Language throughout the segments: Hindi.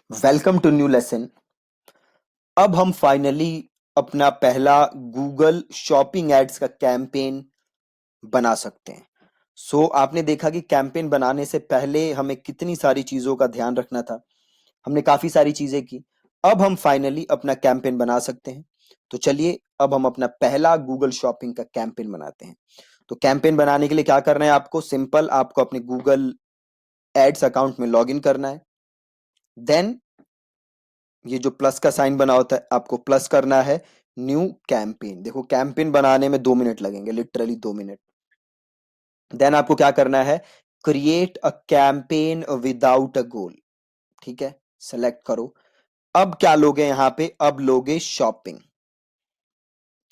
Welcome to new lesson. अब हम फाइनली अपना पहला गूगल शॉपिंग एड्स का कैंपेन बना सकते हैं। आपने देखा कि कैंपेन बनाने से पहले हमें कितनी सारी चीजों का ध्यान रखना था। हमने काफी सारी चीजें की। अब हम फाइनली अपना कैंपेन बना सकते हैं। तो चलिए अब हम अपना पहला गूगल शॉपिंग का कैंपेन बनाते हैं। तो कैंपेन बनाने के लिए क्या करना है, आपको सिंपल आपको अपने गूगल एड्स अकाउंट में लॉग इन करना है। देन ये जो प्लस का साइन बना होता है आपको प्लस करना है। न्यू कैंपेन, देखो कैंपेन बनाने में 2 मिनट लगेंगे, लिटरली 2 मिनट। देन आपको क्या करना है, create a campaign without a goal. ठीक है, सेलेक्ट करो। अब क्या लोगे यहां पे, अब लोगे शॉपिंग।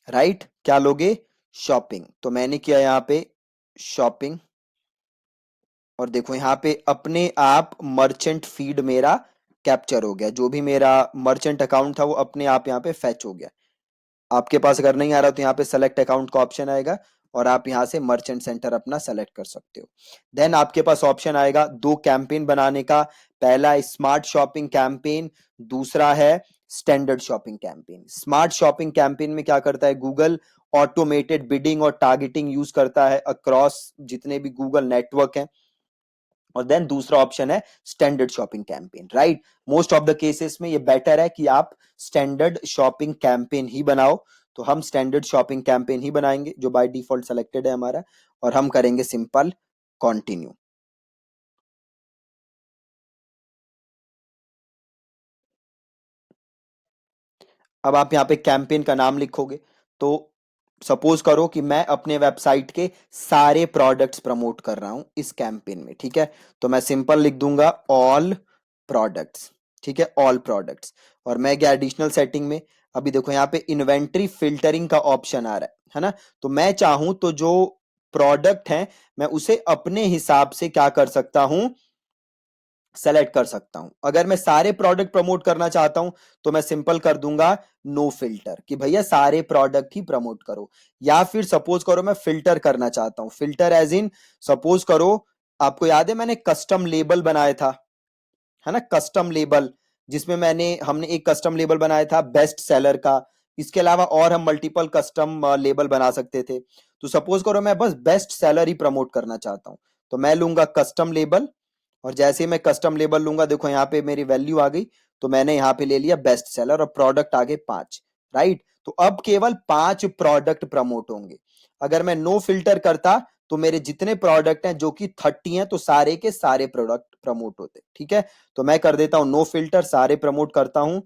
राइट, क्या लोगे, शॉपिंग। तो मैंने किया यहां पे शॉपिंग। और देखो यहाँ पे अपने आप मर्चेंट फीड मेरा कैप्चर हो गया। जो भी मेरा मर्चेंट अकाउंट था वो अपने आप यहाँ पे फैच हो गया। आपके पास अगर नहीं आ रहा तो यहाँ पे सेलेक्ट अकाउंट का ऑप्शन आएगा और आप यहाँ से मर्चेंट सेंटर अपना सेलेक्ट कर सकते हो। देन आपके पास ऑप्शन आएगा दो कैंपेन बनाने का। पहला स्मार्ट शॉपिंग कैंपेन, दूसरा है standard shopping campaign. Smart shopping campaign में क्या करता है, गूगल ऑटोमेटेड बिडिंग और टारगेटिंग यूज करता है अक्रॉस जितने भी गूगल नेटवर्क हैं। और देन दूसरा ऑप्शन है standard shopping campaign. Right, most of the cases में ये बेटर है कि आप स्टैंडर्ड शॉपिंग कैंपेन ही बनाओ। तो हम स्टैंडर्ड शॉपिंग कैंपेन ही बनाएंगे जो बाय डिफॉल्ट सेलेक्टेड है हमारा। और हम करेंगे सिंपल कंटिन्यू। अब आप यहाँ पे कैंपेन का नाम लिखोगे। तो सपोज करो कि मैं अपने वेबसाइट के सारे प्रोडक्ट्स प्रमोट कर रहा हूं इस कैंपेन में। ठीक है, तो मैं सिंपल लिख दूंगा ऑल प्रोडक्ट्स। ठीक है, ऑल प्रोडक्ट्स। और मैं गया एडिशनल सेटिंग में। अभी देखो यहाँ पे इन्वेंट्री फिल्टरिंग का ऑप्शन आ रहा है ना। तो मैं चाहूं तो जो प्रोडक्ट है मैं उसे अपने हिसाब से क्या कर सकता हूं, सेलेक्ट कर सकता हूं। अगर मैं सारे प्रोडक्ट प्रमोट करना चाहता हूं तो मैं सिंपल कर दूंगा नो फिल्टर, कि भैया सारे प्रोडक्ट ही प्रमोट करो। या फिर सपोज करो मैं फिल्टर करना चाहता हूं, फिल्टर एज इन सपोज करो, आपको याद है मैंने कस्टम लेबल बनाया था, है ना, कस्टम लेबल, जिसमें हमने एक कस्टम लेबल बनाया था बेस्ट सेलर का। इसके अलावा और हम मल्टीपल कस्टम लेबल बना सकते थे। तो सपोज करो मैं बस बेस्ट सेलर ही प्रमोट करना चाहता हूं, तो मैं लूंगा कस्टम लेबल। और जैसे ही मैं कस्टम लेबल लूंगा देखो यहाँ पे मेरी वैल्यू आ गई। तो मैंने यहाँ पे ले लिया बेस्ट सेलर और प्रोडक्ट आगे 5। राइट, तो अब केवल 5 प्रोडक्ट प्रमोट होंगे। अगर मैं नो फिल्टर करता तो मेरे जितने प्रोडक्ट हैं जो कि 30 हैं तो सारे के सारे प्रोडक्ट प्रमोट होते। ठीक है, तो मैं कर देता हूं नो फिल्टर, सारे प्रमोट करता हूं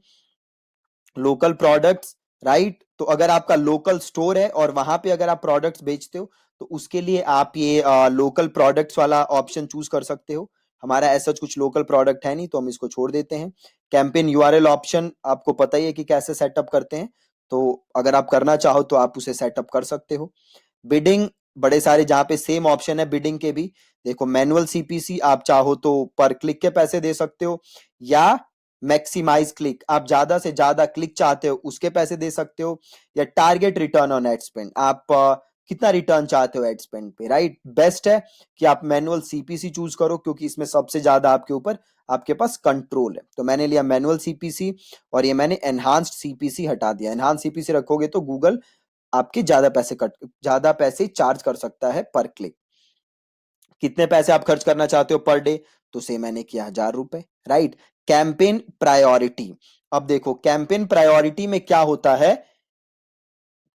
लोकल प्रोडक्ट्स। राइट, तो अगर आपका लोकल स्टोर है और वहां पे अगर आप प्रोडक्ट्स बेचते हो तो उसके लिए आप ये लोकल प्रोडक्ट्स वाला ऑप्शन चूज कर सकते हो। हमारा ऐसा कुछ लोकल प्रोडक्ट है नहीं तो हम इसको छोड़ देते हैं। कैंपेन यूआरएल ऑप्शन आपको पता ही है कि कैसे सेटअप करते हैं। तो अगर आप करना चाहो तो आप उसे सेटअप कर सकते हो। बिडिंग, बड़े सारे जहां पे सेम ऑप्शन है बिडिंग के भी। देखो मैनुअल सीपीसी आप चाहो तो पर क्लिक के पैसे दे सकते हो, या मैक्सिमाइज क्लिक, आप ज्यादा से ज्यादा क्लिक चाहते हो उसके पैसे दे सकते हो, या target return on ad spend, आप कितना रिटर्न चाहते हो एड स्पेंड पे। राइट, बेस्ट है कि आप मैनुअल सीपीसी चूज करो क्योंकि इसमें सबसे ज्यादा आपके ऊपर आपके पास कंट्रोल है। तो मैंने लिया मैनुअल सीपीसी और ये मैंने एनहांस्ड सीपीसी हटा दिया। एनहांस सीपीसी रखोगे तो गूगल आपके ज्यादा पैसे चार्ज कर सकता है पर क्लिक। कितने पैसे आप खर्च करना चाहते हो पर डे, तो से मैंने किया 1000 रुपए। Right, campaign priority. अब देखो कैंपेन प्रायोरिटी में क्या होता है,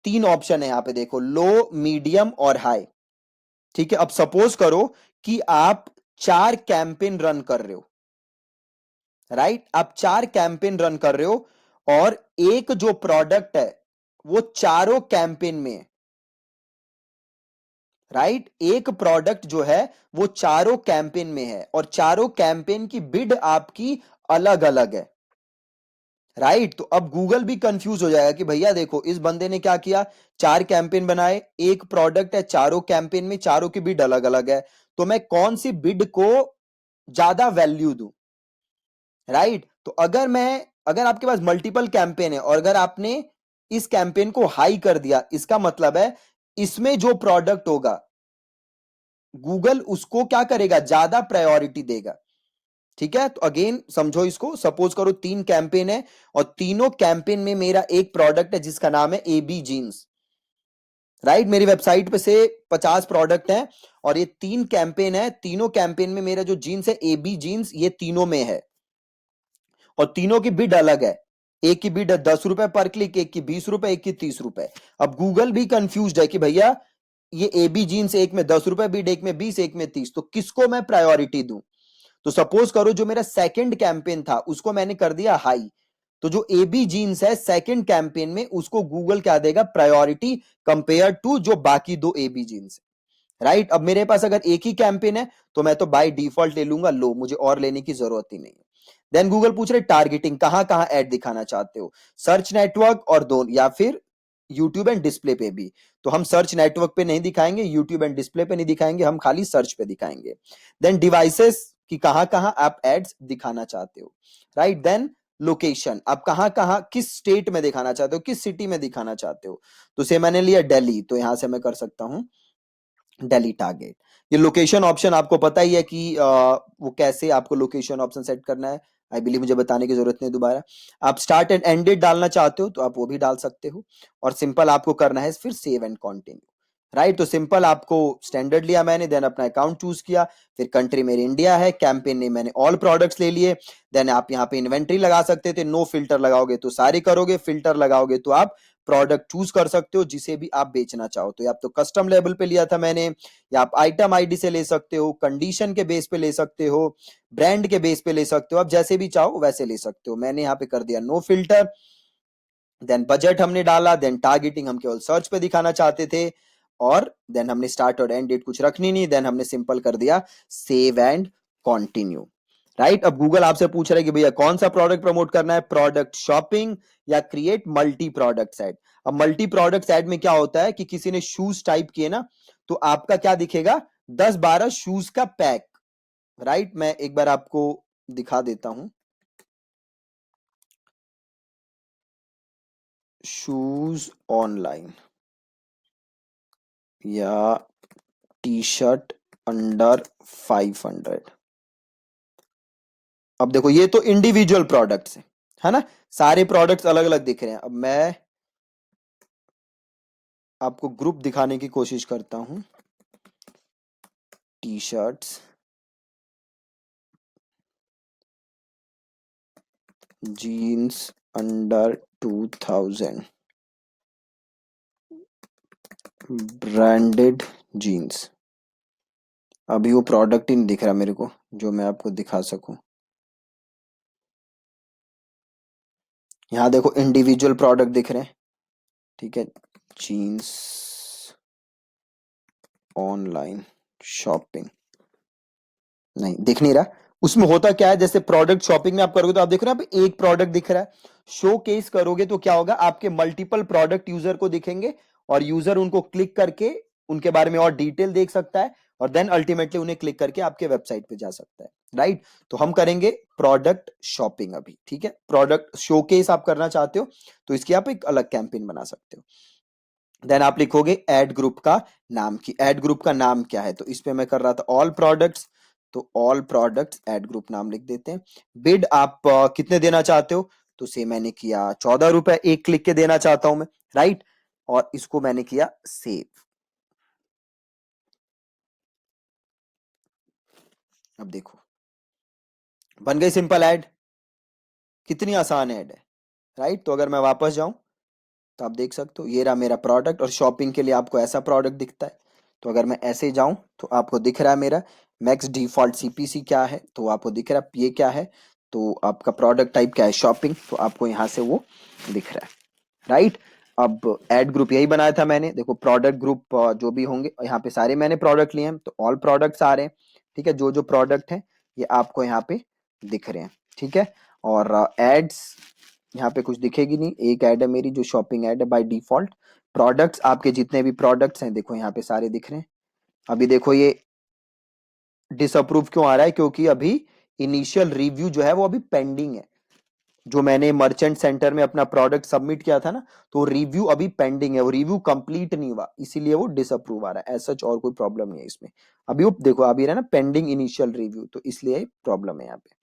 3 ऑप्शन है यहाँ पे, देखो लो मीडियम और हाई। ठीक है, अब सपोज करो कि आप 4 कैंपेन रन कर रहे हो। राइट, आप 4 कैंपेन रन कर रहे हो और एक जो प्रोडक्ट है वो चारों कैंपेन में है। राइट, एक प्रोडक्ट जो है वो चारों कैंपेन में है और चारों कैंपेन की बिड आपकी अलग अलग है। राइट, तो अब गूगल भी कंफ्यूज हो जाएगा कि भैया देखो इस बंदे ने क्या किया, 4 कैंपेन बनाए, एक प्रोडक्ट है, चारों कैंपेन में चारों की बिड अलग अलग है, तो मैं कौन सी बिड को ज्यादा वैल्यू दूं। राइट, तो अगर आपके पास मल्टीपल कैंपेन है और अगर आपने इस कैंपेन को हाई कर दिया, इसका मतलब है इसमें जो प्रोडक्ट होगा गूगल उसको क्या करेगा, ज्यादा प्रायोरिटी देगा। ठीक है, तो अगेन समझो इसको, सपोज करो 3 कैंपेन है और तीनों कैंपेन में मेरा एक प्रोडक्ट है जिसका नाम है एबी जीन्स। राइट, मेरी वेबसाइट पे से 50 प्रोडक्ट हैं और ये 3 कैंपेन है, तीनों कैंपेन में मेरा जो जीन्स है एबी जीन्स, ये तीनों में है और तीनों की बिड अलग है। एक की बिड है 10 रुपए पर क्लिक, एक की 20 रुपए, एक की 30 रुपए। अब गूगल भी कंफ्यूज है कि भैया ये एबी जीन्स एक में 10 रुपए बिड, एक में 20, एक में 30, तो किसको मैं प्रायोरिटी दूं। तो सपोज करो जो मेरा सेकंड कैंपेन था उसको मैंने कर दिया हाई, तो जो एबी जीन्स है सेकंड कैंपेन में उसको गूगल क्या देगा, प्रायोरिटी, कंपेयर टू जो बाकी दो एबी जीन्स। राइट, अब मेरे पास अगर एक ही कैंपेन है तो मैं तो बाय डिफॉल्ट ले लूंगा लो, मुझे और लेने की जरूरत ही नहीं है। देन गूगल पूछ रहे टारगेटिंग, कहां कहां ऐड दिखाना चाहते हो, सर्च नेटवर्क और दोनों, या फिर यूट्यूब एंड डिस्प्ले पे भी। तो हम सर्च नेटवर्क पे नहीं दिखाएंगे, यूट्यूब एंड डिस्प्ले पे नहीं दिखाएंगे, हम खाली सर्च पे दिखाएंगे। देन डिवाइसेस कि कहां कहां आप एड्स दिखाना चाहते हो। राइट, देन लोकेशन, आप कहां कहां किस स्टेट में दिखाना चाहते हो, किस सिटी में दिखाना चाहते हो। तो से मैंने लिया दिल्ली, तो यहां से मैं कर सकता हूं दिल्ली टारगेट। ये लोकेशन ऑप्शन आपको पता ही है कि वो कैसे आपको लोकेशन ऑप्शन सेट करना है, आई बिलीव मुझे बताने की जरूरत नहीं दोबारा। आप स्टार्ट एंड एंडेड डालना चाहते हो तो आप वो भी डाल सकते हो, और सिंपल आपको करना है फिर सेव एंड कंटिन्यू। राइट, तो सिंपल आपको स्टैंडर्ड लिया मैंने, देन अपना अकाउंट चूज किया, फिर कंट्री मेरी इंडिया है, कैंपेन ने मैंने ऑल प्रोडक्ट्स ले लिए। देन आप यहाँ पे इन्वेंट्री लगा सकते थे, नो फिल्टर लगाओगे तो सारे करोगे, फिल्टर लगाओगे तो आप प्रोडक्ट चूज कर सकते हो जिसे भी आप बेचना चाहो। तो या तो कस्टम लेवल पे लिया था मैंने, या आप आइटम आईडी से ले सकते हो, कंडीशन के बेस पे ले सकते हो, ब्रांड के बेस पे ले सकते हो, आप जैसे भी चाहो वैसे ले सकते हो। मैंने यहाँ पे कर दिया नो फिल्टर। देन बजट हमने डाला, देन टारगेटिंग हम केवल सर्च पे दिखाना चाहते थे, और देन हमने स्टार्ट और एंड डेट कुछ रखनी नहीं, देन हमने सिंपल कर दिया सेव एंड कंटिन्यू। राइट, अब गूगल आपसे पूछ रहा है कि भैया कौन सा प्रोडक्ट प्रमोट करना है, प्रोडक्ट शॉपिंग या क्रिएट मल्टी प्रोडक्ट एड। अब मल्टी प्रोडक्ट एड में क्या होता है कि किसी ने शूज टाइप किए ना, तो आपका क्या दिखेगा, 10-12 शूज का पैक। राइट, मैं एक बार आपको दिखा देता हूं, शूज ऑनलाइन या टी शर्ट अंडर 500। अब देखो ये तो इंडिविजुअल प्रोडक्ट्स है ना, सारे प्रोडक्ट्स अलग अलग दिख रहे हैं। अब मैं आपको ग्रुप दिखाने की कोशिश करता हूं, T shirts, jeans under 2000, branded jeans. अभी वो प्रोडक्ट ही नहीं दिख रहा मेरे को जो मैं आपको दिखा सकूं। यहाँ देखो इंडिविजुअल प्रोडक्ट दिख रहे हैं, ठीक है, जीन्स ऑनलाइन शॉपिंग, नहीं दिख नहीं रहा। उसमें होता क्या है, जैसे प्रोडक्ट शॉपिंग में आप करोगे तो आप देख रहे हो आप एक प्रोडक्ट दिख रहा है, शो केस करोगे तो क्या होगा, आपके मल्टीपल प्रोडक्ट यूजर को दिखेंगे और यूजर उनको क्लिक करके उनके बारे में और डिटेल देख सकता है, और देन अल्टीमेटली उन्हें क्लिक करके आपके वेबसाइट पे जा सकता है। राइट, तो हम करेंगे प्रोडक्ट शॉपिंग अभी, ठीक है। प्रोडक्ट शोकेस आप करना चाहते हो तो इसकी आप एक अलग कैंपेन बना सकते हो। देन आप लिखोगे एड ग्रुप का नाम, की एड ग्रुप का नाम क्या है, तो इस पे मैं कर रहा था ऑल प्रोडक्ट्स, तो ऑल प्रोडक्ट्स एड ग्रुप नाम लिख देते हैं। बिड आप कितने देना चाहते हो, तो से मैंने किया 14 रुपए, एक क्लिक के देना चाहता हूं मैं। राइट, और इसको मैंने किया सेव। अब देखो बन गई सिंपल ऐड, कितनी आसान ऐड है। राइट, तो अगर मैं वापस जाऊं तो आप देख सकते हो ये रहा मेरा प्रोडक्ट, और शॉपिंग के लिए आपको ऐसा प्रोडक्ट दिखता है। तो अगर मैं ऐसे जाऊं तो आपको दिख रहा है मेरा मैक्स डिफॉल्ट सीपीसी क्या है, तो आपको दिख रहा है ये क्या है, तो आपका प्रोडक्ट टाइप क्या है, शॉपिंग, तो आपको यहाँ से वो दिख रहा है। राइट, अब एड ग्रुप यही बनाया था मैंने, देखो प्रोडक्ट ग्रुप जो भी होंगे यहाँ पे सारे मैंने प्रोडक्ट लिए हैं, तो ऑल प्रोडक्ट्स आ रहे हैं। ठीक है, जो जो प्रोडक्ट है ये आपको यहाँ पे दिख रहे हैं। ठीक है, और एड्स यहाँ पे कुछ दिखेगी नहीं, एक ऐड है मेरी जो शॉपिंग ऐड है बाय डिफॉल्ट। प्रोडक्ट्स आपके जितने भी प्रोडक्ट्स हैं देखो यहाँ पे सारे दिख रहे हैं। अभी देखो ये डिसअप्रूव क्यों आ रहा है, क्योंकि अभी इनिशियल रिव्यू जो है वो अभी पेंडिंग है। जो मैंने मर्चेंट सेंटर में अपना प्रोडक्ट सबमिट किया था ना, तो रिव्यू अभी पेंडिंग है, वो रिव्यू कंप्लीट नहीं हुआ, इसीलिए वो डिसअप्रूव आ रहा है। ऐसा और कोई प्रॉब्लम नहीं है इसमें। अभी वो देखो अभी रहा ना पेंडिंग इनिशियल रिव्यू, तो इसलिए प्रॉब्लम है यहाँ पे।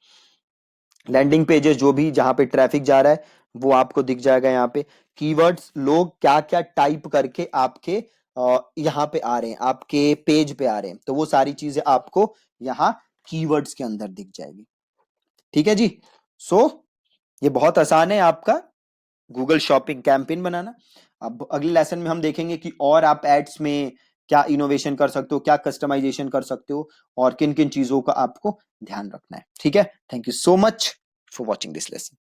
लैंडिंग पेजेस जो भी जहां पे ट्रैफिक जा रहा है वो आपको दिख जाएगा यहाँ पे। कीवर्ड्स लोग क्या क्या टाइप करके आपके यहाँ पे आ रहे हैं, आपके पेज पे आ रहे हैं, तो वो सारी चीजें आपको यहाँ कीवर्ड्स के अंदर दिख जाएगी। ठीक है जी। सो ये बहुत आसान है आपका गूगल शॉपिंग कैंपेन बनाना। अब अगले लेसन में हम देखेंगे कि और आप एड्स में क्या इनोवेशन कर सकते हो, क्या कस्टमाइजेशन कर सकते हो, और किन किन चीजों का आपको ध्यान रखना है। ठीक है, thank you so much for watching this lesson.